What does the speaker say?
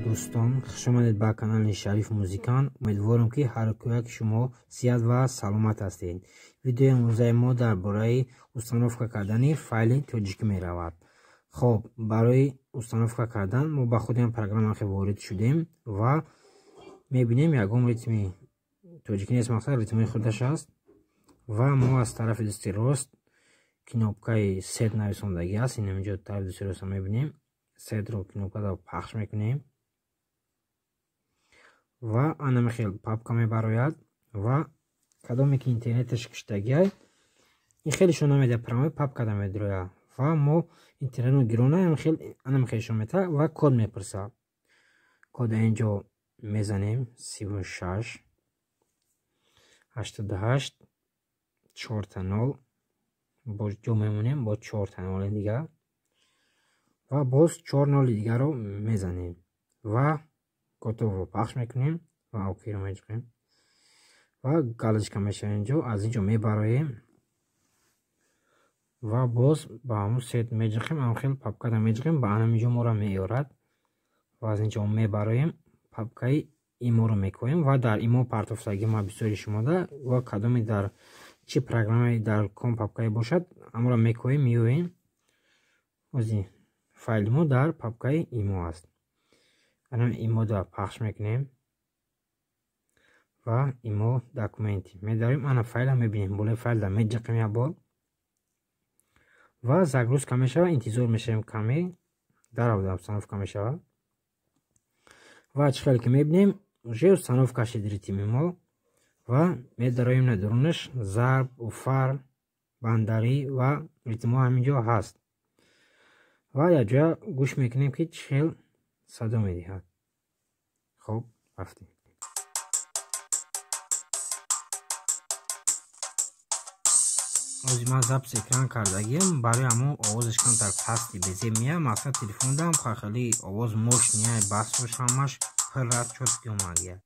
دوستان، خوش آمدید به کانال شریف موزیکان. امیدوارم که هر یک شما صحت و سلامت هستید. ویدیو امروز ما درباره استانوفکا کردن فایل توجیکی می رود. خب برای استانوفکا کردن ما به خود این پروگرام وارد شدیم و می بینیم یگام ریتمی توجیکی نیست، مقصد ریتمی خودش است و ما از طرف دست راست کاناپکای ست نویسندگی است. این اینجا طرف دست راست می بینیم ست رو کاناپکا رو پخش میکنیم و آنم خیلی پاپکا میبراید و کدامی که اینترنتش کشتگی این خیلی شما میده پرامه پاپکا دا میدرویا و ما اینترنت رو گرونه آنم خیلی شما میده و کد میپرسه. کد اینجا میزنیم 36 88 4 0 با جو میمونیم با 4 0 دیگه و باز 4 0 دیگه رو میزنیم و کتاب رو پخش میکنیم و اوکی رو میجویم و галочка میشه اینجا از اینجا میبرایم و باز با همون ست میجویم هم خیلی پاپکا رو میجویم با هم اینجا ما رو میارد و از اینجا میبرایم پاپکای ایمو رو میکنیم و در ایمو پرتوفتگی ما بسیاری شما ده و کدامی در چی پروگرامی در کام پاپکای باشد اما رو میکنیم میویم از این فایل ما در پاپکای ایمو است. الان ایمو دا پخش میکنیم و ایمو داکومنتی میداریم. انا فایل هم میبینیم بوله فایل دا میجقیم یا بول و زگروز کمی شود انتظار میشیم کمی در آوده استانوفکا میشود و چخیل که میبینیم جه استانوفکا شدریتیم ما و میداریم ندرونش ضرب و فر بندری و ریتما همینجا هست و یا جا گوش میکنیم که چخیل صدا میدهد. خب رفتیم. از ما ضبط اکران کردگیم برای همون آوازش کم در پستی بزیم میه مقصد تلفون دارم خیلی آواز مش نیه بس روش همش خیلی رد شد که اومد